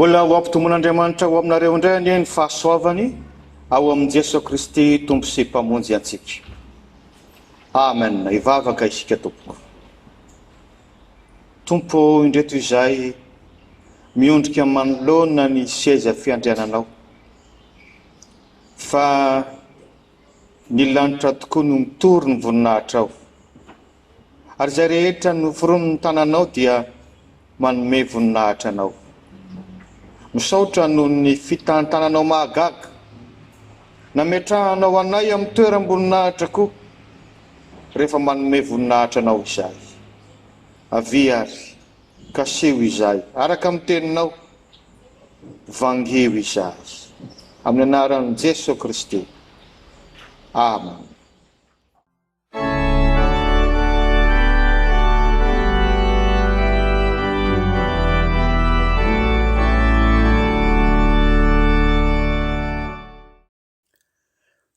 Mbola ho ampitomon'Andriamanitra ho aminareo indray anie ny fahasoavany ao amin'ny Jesosy Kristy tompo sy mpamonjy antsika. Amen. Ivavaka isika tompoko. Tompo indreto izay miondrika manoloana ny seza fiandriananao. Fa ny lanitra tokoa no mitory ny voninahitra ao. Ary zay rehetra noforon'ny tananao dia manome voninahitra anao. Misaotra noho ny fitantananao mahagaga. Nametrahanao anay amin'ny toeram-boninahitra koa rehefa manome voninahitra anao izay. Avy ary kaseho izay, araka amin'ny teninao, vangeo izay. Amin'ny anaran'i Jesosy Kristy. Amen.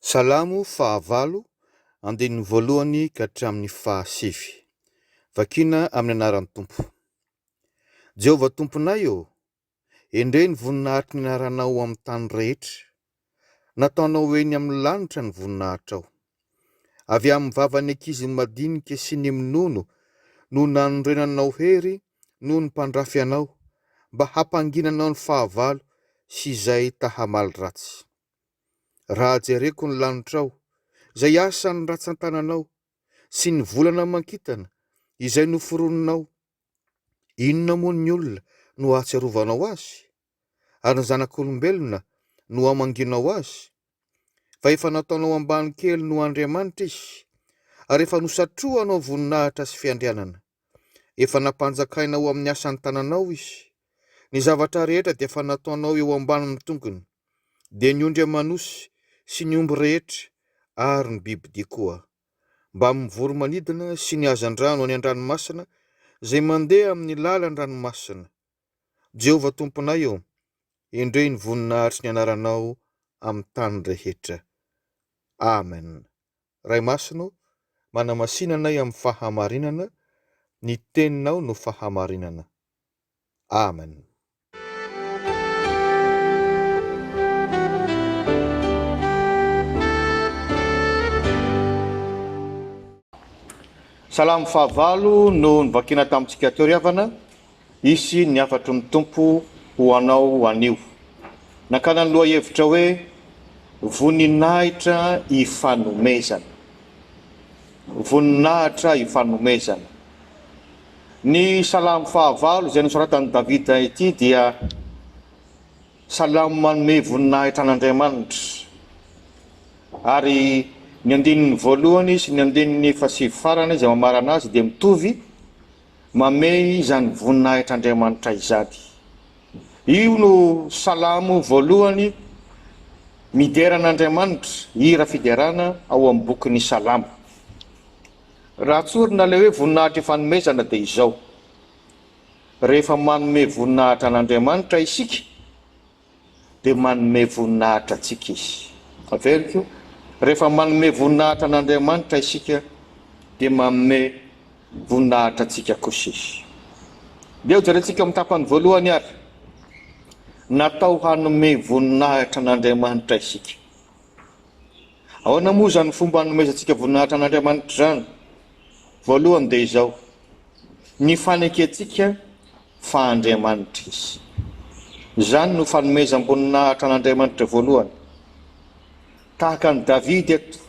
Salamo fahavalo, andininy voalohany ka hatramin'ny fahasivy. Vakina amin'ny anaran'ny Tompo. Jehovah Tomponay endre ny voninahitra ny anaranao amin'ny tany rehetra. Nataonao eny amin'ny lanitra ny voninahitra ao. Avy amin'ny vavan'ny ankizy madinika sy ny minono no nanorenanao hery no ny mpandrafy anao mba hampanginanao ny fahavalo sy izay tahamaly ratsy. Raha jereko ny lanitra ao, izay asan'ny ratsan-tananao sy ny volana mankitana izay noforoninao. Inona moa ny olona no ahatsiarovanao azy? Ary ny zanak'olombelona no hamanginao azy? Fa efa nataonao ambany kely no Andriamanitra izy, ary efa nosatroanao voninahitra sy fiandrianana. Efa nampanjakainao amin'ny asan'ny tananao izy. Ny zavatra rehetra dia efa nataonao eo ambanin'ny tongony, dia ny ondry amanosy sy ny omby rehetra ary ny bibidia koa, mba amin'ny voromanidina sy ny hazandrano any an-dranomasina izay mandeha amin'ny lalan-dranomasina. Jehovah Tomponay endre ny voninahitra ny anaranao amin'ny tany rehetra. Amen. Ray masino, manamasinanay amin'ny fahamarinana, ny teninao no fahamarinana. Amen. Salamo fahavalo no nivakina tamintsika teo ry havana, isy ny afatry ny Tompo ho anao anio. Nakana ny loha hevitra hoe voninahitra ifanomezana. Voninahitra ifanomezana. Ny salamo fahavalo izay nosoratan'i Davida ity dia salamo manome voninahitra an'Andriamanitra. Ary ny andininy voalohany sy ny andininy fasivy farany izay mamarana azy dia mitovy, mame izany voninahitra Andriamanitra izany. Io no salamo voalohany mideran'Andriamanitra, hira fiderana ao amin'ny bokin'ny salamo. Raha tsorina le hoe voninahitra ifanomezana dia izao. Rehefa manome voninahitra an'Andriamanitra isika, dia manome voninahitra antsika izy. Averiko, rehefa manome voninahitra an'Andriamanitra isika, dia manome voninahitra antsika kosa izy. Dia jerentsika amin'ny tapany voalohany ary, natao hanome voninahitra an'Andriamanitra isika. Ahoana moa zany fomba hanomezantsika voninahitra an'Andriamanitra zany? Voalohany dia izao, ny fanekentsika fa Andriamanitra izy. Zany no fanomezam-boninahitra an'Andriamanitra voalohany. Tahaka ny Davidy eto,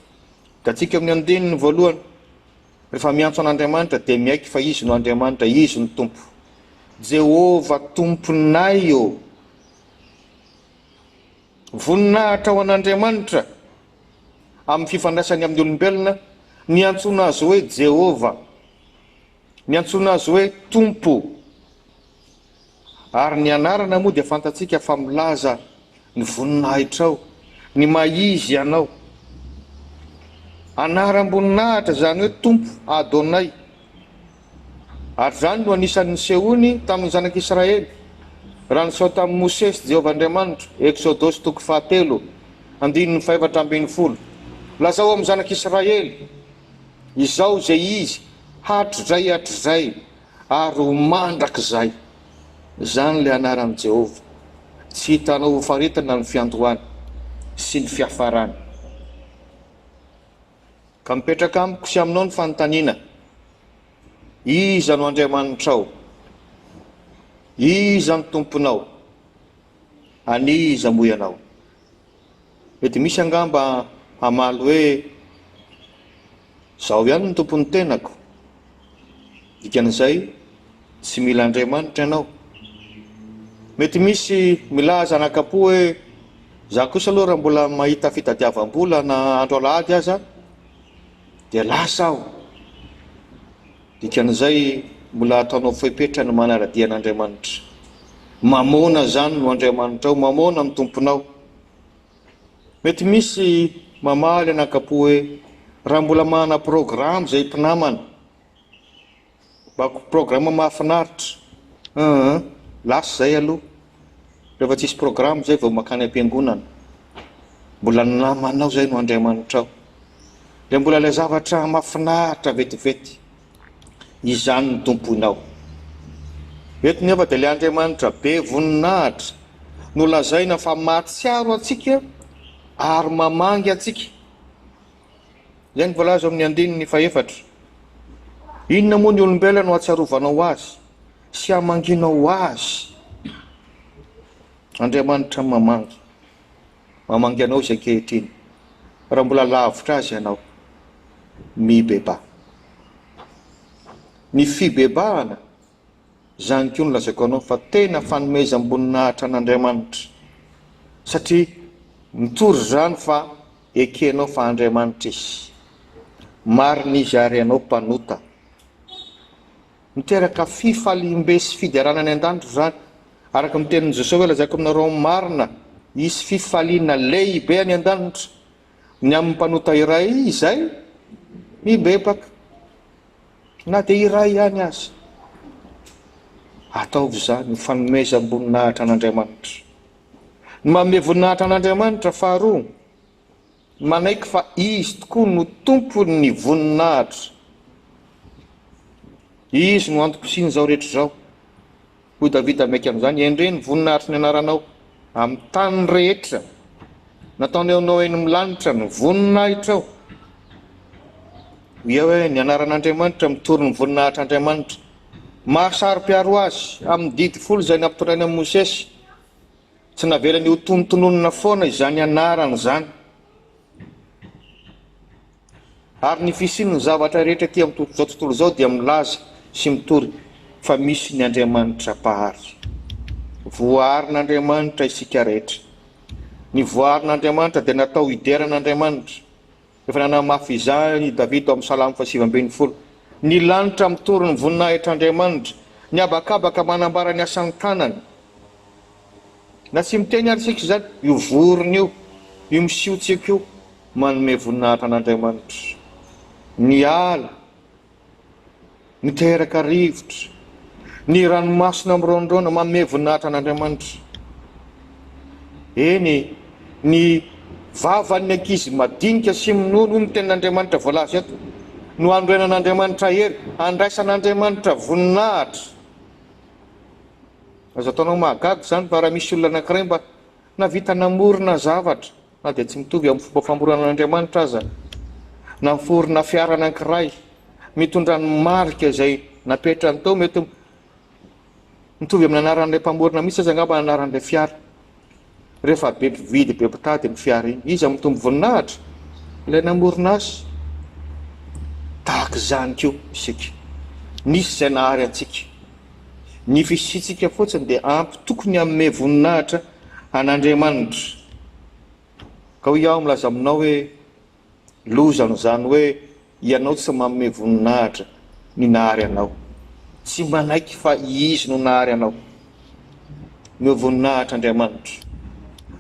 datsika amin'ny andininy voalohany, rehefa miantso an'Andriamanitra dia miaiky fa izy no Andriamanitra, izy no Tompo. Jehovah Tomponay voninahitra ho an'Andriamanitra amin'ny fifandraisany amin'ny olombelona, ny antsoina azy hoe Jehovah, ny antsoina azy hoe Tompo. Ary ny anarana moa dia fantatsika fa milaza ny voninahitra ao, ny maizy ianao. Anaram-boninahitra zany hoe Tompo, Adonay. Ary zany no anisan'ny sehoany tamin'ny zanak'Israely raha niseho tamin'ny Mosesy Jehovah Andriamanitra, Exodosy 7, andininy 4:40. Lazao amin'ny zanak'Israely, izao zay izy, hatrizay, ary ho mandrak'izay. Zany le anaran'i Jehovah. tsy hitanao faritana ny fiandohany sy ny fiafarany. Ka mipetraka amiko sy aminao ny fanontaniana, iza no Andriamanitrao, iza ny tomponao, aniza moa ianao? Mety misy angamba hamaly hoe zao ihany ny tompony tenako, dikan'izay tsy mila Andriamanitra ianao. Mety misy milaza anakapo hoe za kosa aloha raha mbola mahita fitadiavam-bola na andro alahady aza dia lasa aho, dikan'izay mbola ataonao fepetra ny manaradia an'Andriamanitra. Mamona zany no Andriamanitrao, mamona ny tomponao. Mety misy mamaly anakapo hoe raha mbola mahana programme zay mpinamana, programme mahafinaritra, lasa zay aloha. Rehefa tsisy programme zay vao makany am-piangonana, mbola namanao zay no Andriamanitrao. Dia mbola ilay zavatra mahafinaritra vetivety, izany ny tomponao. Eto nefa dia ilay Andriamanitra be voninahitra no lazaina fa mahatsiaro atsika ary mamangy atsika. Zay ny voalaza amin'ny 2:4. Inona moa ny olombelona no atsiarovanao azy sy hamanginao azy? Andriamanitra mamangy anao izay ankehitriny. Raha mbola lavitra azy ianao, mibeba. Ny fibebahana zany koa no lazaiko anao fa tena fanomezam-boninahitra an'Andriamanitra, satria mitory zany fa ekenao fa Andriamanitra izy. Marina izy ary ianao mpanota. Miteraka fifalim-be sy fidiarana any an-danitra zany, araka amin'ny tenin'i Jesosy hoe lazaiko aminareo marina, isy fifaliana lehibe any an-danitra. Ny amin'ny mpanota iray izay mibebaka, na dia iray ihany azy. Ataovy zany ny fanomezam-boninahitra an'Andriamanitra. Ny manome voninahitra an'Andriamanitra faharoa, manaiky fa izy tokoa no tompony ny voninahitra. Izy no antom-posiny zao rehetra zao. Hoy Davida maiky amin'izany, endre ny voninahitra ny anaranao amin'ny tany rehetra, nataonao eny amin'ny lanitra ny voninahitra ao. Ia hoe ny anaran'Andriamanitra mitory ny voninahitra Andriamanitra. Mahasaro-piaro azy amin'ny didy 10 izay nampitondrainy amin'ny Mosesy, tsy navelany ho tonontononina foana izany anarany zany. Ary ny fisiany zavatra rehetra ty amin'ny zao tontolo zao dia milaza sy mitory fa misy ny Andriamanitra pahary. Voarin'Andriamanitra isika rehetra. Ny voarin'Andriamanitra dia natao hideran'Andriamanitra. Efa nanamafy izany David amin'ny Salamo 120. Ny lanitra mitory ny voninahitra Andriamanitra, ny abakabaka manambara ny asan'ny tanany. Na tsy miteny ary isika izany, io vorona io misiotsika io, manome voninahitra an'Andriamanitra. Ny ala, ny teraka rivotra, ny ranomasina mirondrona, manome voninahitra an'Andriamanitra. Eny, ny vavan'ny ankizy madinika sy minono ny tenin'Andriamanitra voalaza eto, no androenan'Andriamanitra hery, andraisan'Andriamanitra voninahitra. Azo ataonao mahagaga zany fa raha misy olona anankiray mba navita namorona zavatra, na dia tsy mitovy amin'ny fomba famoronan'Andriamanitra aza, naforona fiara anankiray mitondra ny marika izay napetrany tao, mety mitovy amin'ny anaran'ilay mpamorona mihitsy aza angamba anaran'ilay fiara. Rehefa be mpividy, be mpitady ny fiara iny, izy mitombo voninahitra ilay namorona azy. Tahaka zany koa isika, nisy izay nahary antsika. Ny fisitsika fotsiny dia ampy tokony amin'ny voninahitra an'Andriamanitra. Ka ho iaho milaza aminao hoe lozano zany hoe ianao tsy manome voninahitra ny nahary anao. Tsy manaiky fa izy no nahary anao. Ny voninahitra Andriamanitra.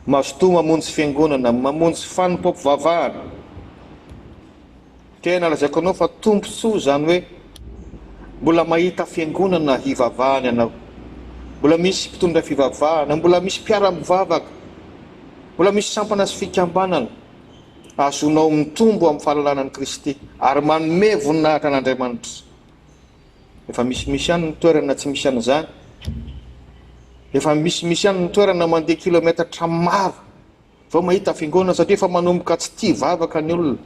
Mazotoa mamonjy fiangonana, mamonjy fanompom-pivavahana. Tena lazaiko anao fa tombontsoa zany hoe mbola mahita fiangonana hivavahana ianao, mbola misy mpitondra fivavahana, mbola misy mpiara-mivavaka, mbola misy sampana sy fikambanana. Azonao mitombo amin'ny fahalalànan'i Kristy ary manome voninahitra an'Andriamanitra. Efa misy ihany ny toerana tsy misy an'izany, efa misy ihany ny toerana mandeha kilometatra maro vao mahita fingonana satria efa manomboka tsy tia vavaka ny olona.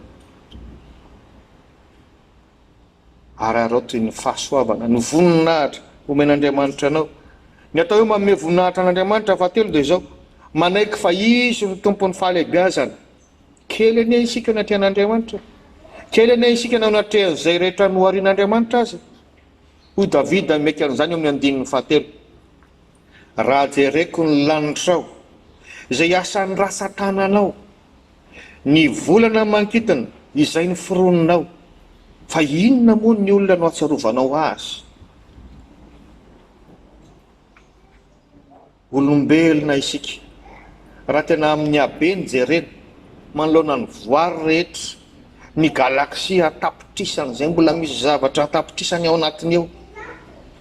Ary arao toy ny fahasoavana ny voninahitra omen'Andriamanitra anao. Ny atao hoe manome voninahitra an'Andriamanitra fahatelo dia izao: manaiky fa izy ny tompon'ny fahalebiazana. Kely anie isika ny atrehan'Andriamanitra, kely anie isika ny anatrehan'izay rehetra noharian'Andriamanitra azy. Hoy Davida meka an'izany amin'ny andinin'ny fahatelo: raha jereko ny lanitrao izay asan'ny rasa-tananao, ny volana mankitina izay ny fironinao, fa inona moa ny olona no atsarovanao azy? Olombelona isika, raha tena amin'ny habeny jerena manoloana ny voary rehetra, ny galaksia atapitrisany izay mbola misy zavatra atapitrisany ao anatiny eo,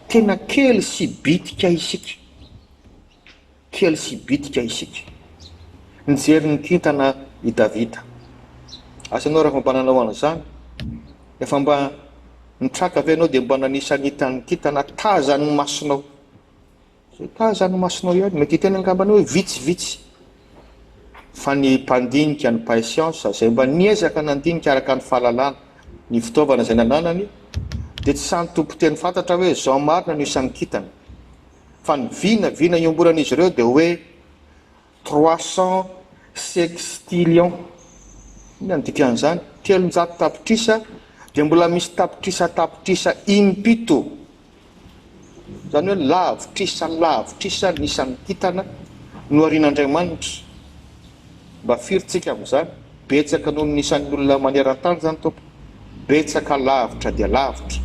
tena kely sy bitika isika, kely sy bitika isika. Nijery ny kintana i Davida. Asanao raha mba nanao an'izany, efa mba nitraka ve anao dia mba nanisany kintana tazany masonao. Tazany masonao ihany, mety tena angambana hoe vitsivitsy. Fa ny mpandinika ny patience izay mba niezaka nandinika araka ny fahalalana, ny fitaovana izay nananany, dia tsy samy tompo-teny fantatra hoe zao marina no isan'ny kintana. Fa ny vina iomboran'izy ireo dia hoe 300 sextillions. Ina ny dikan'izany? 300 tapitrisa, dia mbola misy tapitrisa impito. Zany hoe lavitrisa nisan'ny kintana noharian'Andriamanitra. Mba firitsika amin'izany, betsaka noho nisan'ny olona maneran-tany zany tompo, betsaka lavitra dia lavitra.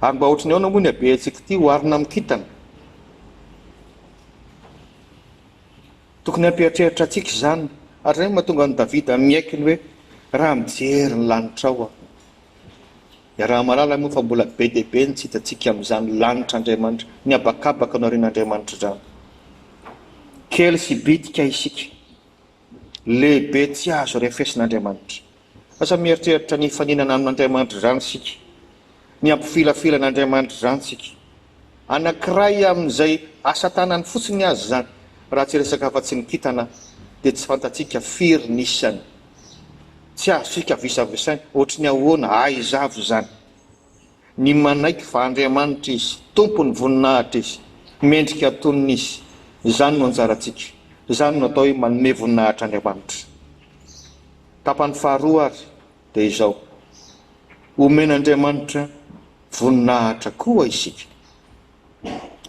Ary mba ohatrany ahoana moa ny habetsika ity hoarina amin'ny kintana. Tokony hampieritreritra antsika izany. Ary izay mahatonga ny Davida miaikiny hoe raha mijery ny lanitra ao aho. Dia raha malala moa fa mbola be dia be ny tsy hitantsika amin'izany lanitra Andriamanitra, ny habakabaka no harian'Andriamanitra izany. Kely sy bitika isika, lehibe tsy azo refesin'Andriamanitra. Asa mieritreritra ny faninana amin'Andriamanitra izany isika, ny ampifilafilan'Andriamanitra izany isika. Anankiray amin'izay asa tanany fotsiny azy zany, raha tsy resaka afa-tsy ny kintana dia tsy fantatsika firy nisany. Tsy azo sika visavisainy, ohatry ny ahoana aizavo zany. Ny manaiky fa Andriamanitra izy, tompony voninahitra izy, mendrika tonony izy, izany no anjarantsika, izany no atao hoe manome voninahitra Andriamanitra. Tapany faharoa ary dia izao: omen'Andriamanitra voninahitra koa isika.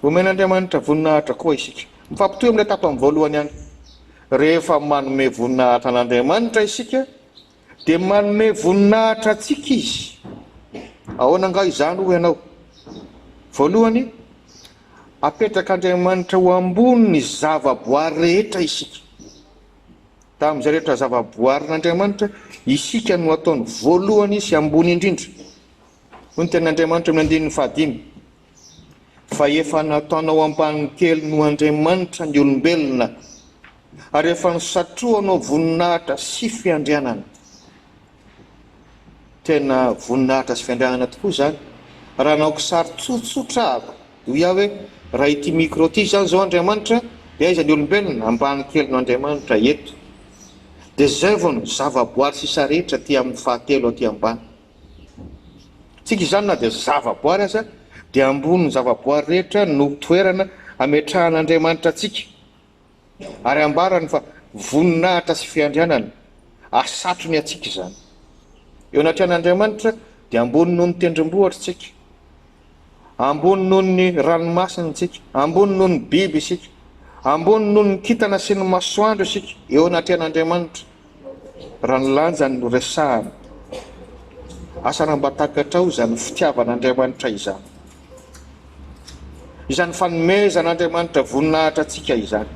Omen'Andriamanitra voninahitra koa isika. Mifampitohy amin'ilay tapany voalohany ihany. Rehefa manome voninahitra an'Andriamanitra isika, dia manome voninahitra antsika izy. Ahoana nga izany ho ianao? Voalohany, apetraka Andriamanitra ho ambony ny zavaboary rehetra isika. Tamin'izay rehetra zavaboarin'Andriamanitra, isika no ataony voalohany sy ambony indrindra. Hoy ny tenin'Andriamanitra amin'ny andinin'ny fahadimy: fa efa nataonao ambany kely no Andriamanitra ny olombelona, ary efa nisatroanao voninahitra sy fiandrianana. Tena voninahitra sy fiandrianana tokoa izany. Raha naoko sary tsotsotra ako, hoy aho hoe raha ity micro ity izany zao Andriamanitra, dia aiza ny olombelona? Ambany kely no Andriamanitra eto. Dia zay vao ny zavaboary sisa rehetra aty amin'ny fahatelo aty ambany. Tsika izany na dia zavaboary aza, dia ambony ny zavaboary rehetra no toerana ametrahan'Andriamanitra atsika. Ary ambarany fa voninahitra sy fiandrianana asatrony atsika izany. Eo anatrehan'Andriamanitra dia ambony noho ny tendrombohitra tsika, ambony noho ny ranomasina tsika, ambony noho ny biby isika, ambony noho ny kintana sy ny masoandro isika. Eo anatrehan'Andriamanitra raha ny lanjany no resahana. Asa raha mba takatrao izany fitiavan'Andriamanitra izany, izany fanomezan'Andriamanitra voninahitra atsika izany.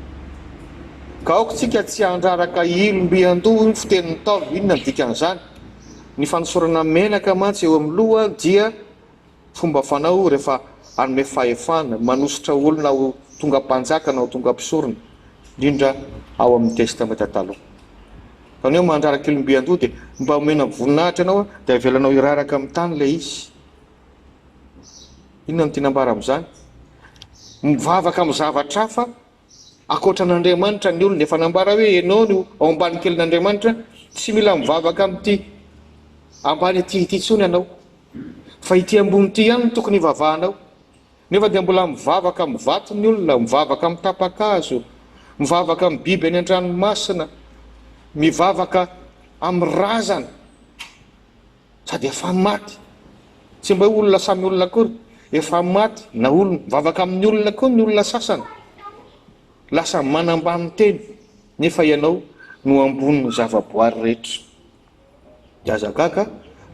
Ka aoko tsika tsy handraraka ilomby-andoha ny fitenin'ny Taolo. Inona ny dikan'izany? Ny fanosorana menaka mantsy eo amin'ny loha dia fomba fanao rehefa hanome fahefana, manositra olona ho tonga mpanjaka na ho tonga mpisorona, indrindra ao amin'ny testamenta taloha. Fa ny eo mandraraka ilomby-andoha dia mba omena voninahitra ianao, dia avelanao iraraka amin'ny tany ilay izy. Inona no tinambara amin'izany? mivavaka amin'ny zavatra hafa akoatran'Andriamanitra ny olona efa nambara hoe ianao no ao ambany kelin'Andriamanitra tsy mila mivavaka amin'ity ambany ity tsony ianao fa ity ambony ity ihany no tokony ivavahanao. Nefa dia mbola mivavaka amin'ny vato ny olona, mivavaka amin'ny tapakazo, mivavaka amin'ny biby any an-dranomasina, mivavaka amin'ny razana, sady efa maty. Tsy mba hoe olona samy olona akory, efa maty na olona, mivavaka amin'ny olona koa ny olona sasana, lasa manambany teny, nefa ianao no amboniny zavaboary rehetra. Aza gaga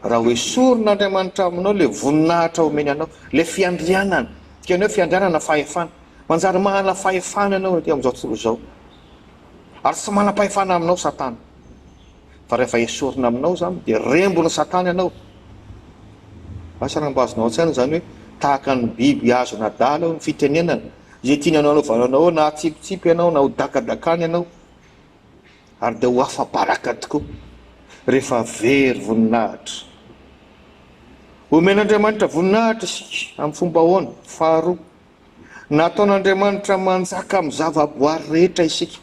raha hoe soron'Andriamanitra aminao le voninahitra omeny anao, le fiandrianana, tianao fiandrianana fahefana, manjary mahana fahefana ianao aty amin'izao tontolo izao, ary tsy manam-pahefana aminao Satana. Fa rehefa esorina aminao zany dia rembony Satana ianao. Asa raha mba azonao an-tsaina zany hoe tahaka ny biby azo nadala ny fitenenana, izay tiany anao anaovanao na atsipitsipy ianao na ho dakadakany ianao, ary dia ho afa-baraka tokoa rehefa very voninahitra. Omen'Andriamanitra voninahitra isika amin'ny fomba ahoana? Faharoa, nataon'Andriamanitra manjaka amin'ny zavaboary rehetra isika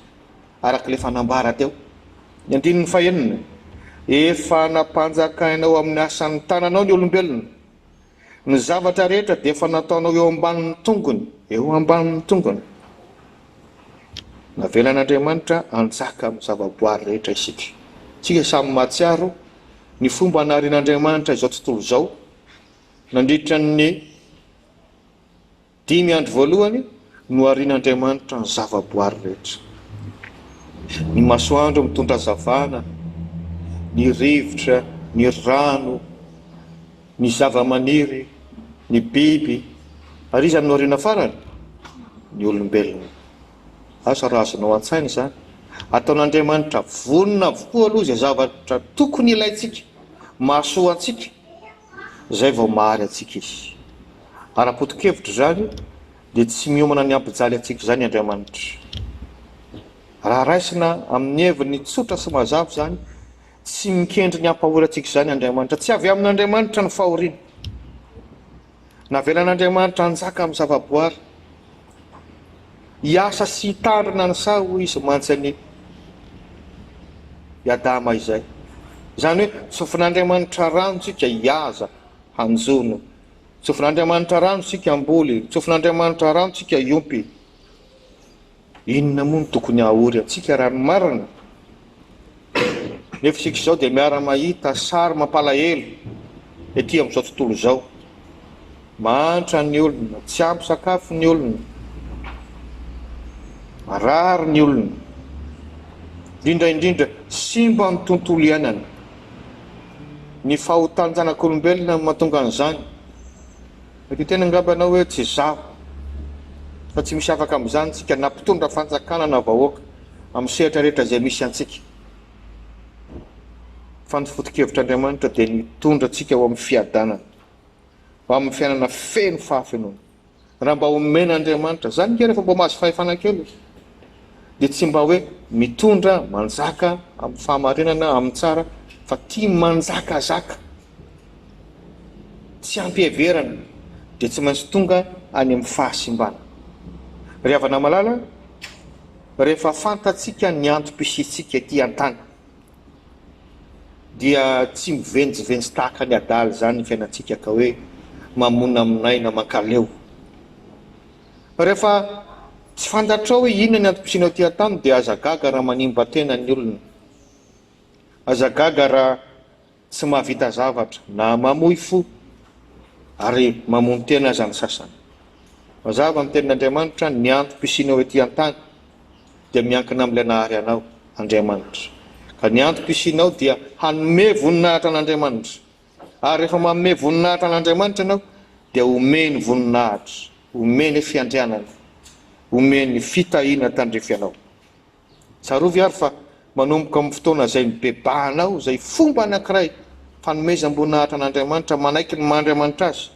araka le fanambara teo. Ny andininy fahaenina, efa nampanjakainao amin'ny asan'ny tananao ny olombelona, ny zavatra rehetra dia efa nataonao eo ambanin'ny tongony, eo ambanin'ny tongony. Navelan'Andriamanitra anjaka amin'ny zavaboary rehetra isika. Tsika samy mahatsiaro ny fomba naharian'Andriamanitra izao tontolo izao nandritra ny 5 andro voalohany no harian'Andriamanitra ny zavaboary rehetra. Ny masoandro mitondra zavana, ny rivotra, ny rano, ny zavamaniry, ny biby, ary iza no hariana farany? Ny olombelona. Asa raha azonao an-tsaina izany, ataon'Andriamanitra vonona avokoa aloha izay zavatra tokony ilaitsika, mahasoa antsika, izay vao mahary antsika izy. Ara-potokevitra zany dia tsy miomana ny ampijaly antsika zany Andriamanitra. Raha raisina amin'ny heviny tsotra sy mazava zany, tsy mikendry ny ampahory antsika zany Andriamanitra. Tsy avy amin'Andriamanitra ny fahoriana. Navelan'Andriamanitra anjaka amin'ny zavaboary, hiasa sy hitandrina ny saho izy mantsy Adama izay. Zany hoe tsofin'Andriamanitra rano tsika hiaza, hanjono. Tsofin'Andriamanitra rano tsika amboly, tsofin'Andriamanitra rano tsika iompy. Inona moa no tokony hahory antsika raha ny marina? Nefa isika izao dia miara-mahita sary mampalahelo ety amin'izao tontolo izao. Mantra ny olona, tsy ampy sakafo ny olona, marary ny olona, indrindra simba ny tontolo iainana. Ny fahotanjanak'olombelona mahatonga an'izany. Mety tena angamba anao hoe tsy zavo, fa tsy misy afaka amin'izany tsika na mpitondra fanjakana na vahoaka amin'ny sehatra rehetra izay misy antsika. Fa ny foto-kevitr'Andriamanitra dia mitondra antsika ho amin'ny fiadanana, ho amin'ny fiainana feno fahafenoana. Raha mba omen'Andriamanitra zany ke rehefa mba mahazo fahefana kely, dia tsy mba hoe mitondra manjaka amin'ny fahamarinana, amin'ny tsara, fa tia manjakazaka, tsy ampiheverana, dia tsy maintsy tonga any amin'ny fahasimbana. Ry havana malala, rehefa fantatsika ny antom-pisitsika ety an-tany, dia tsy mivenjivenjy tahaka ny adaly zany ny fiainantsika ka hoe mamona aminay na mankaleo. Rehefa tsy fantatrao hoe inona ny antom-pisinao ety an-tany, dia aza gaga raha manimba tena ny olona, aza gaga raha tsy mahavita zavatra na mamoy fo ary mamono tena aza ny sasany. Mazava amin'ny tenin'Andriamanitra, ny antom-pisinao ety an-tany dia miankina amin'ilay nahary anao Andriamanitra. Ka ny antom-pisinao dia hanome voninahitra an'Andriamanitra. Ary rehefa manome voninahitra an'Andriamanitra ianao, dia omeny voninahitra, omeny fiandrianana, omeny fitahiana tandrefy anao. Tsarovy ary fa manomboka amin'ny fotoana izay mibebahanao, izay fomba anankiray fanomezam-boninahitra an'Andriamanitra manaiky ny maha-Andriamanitra azy,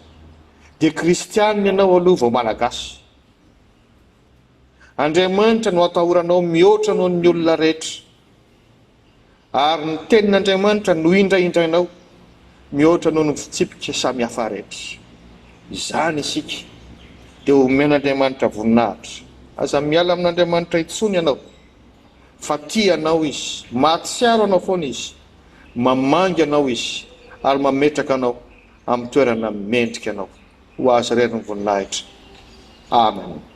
dia kristianina ianao aloha vao malagasy. Andriamanitra no atahoranao mihoatra noho ny olona rehetra, ary ny tenin'Andriamanitra no indraindrainao mihoatra noho ny fitsipika samy hafa rehetra. Izany isika dia omen'Andriamanitra voninahitra. Aza miala amin'Andriamanitra itsony ianao, fa tia anao izy, mahatsiaro anao foana izy, mamangy anao izy, ary mametraka anao amin'ny toerana mendrika anao. Ho azy irery ny voninahitra. Amen.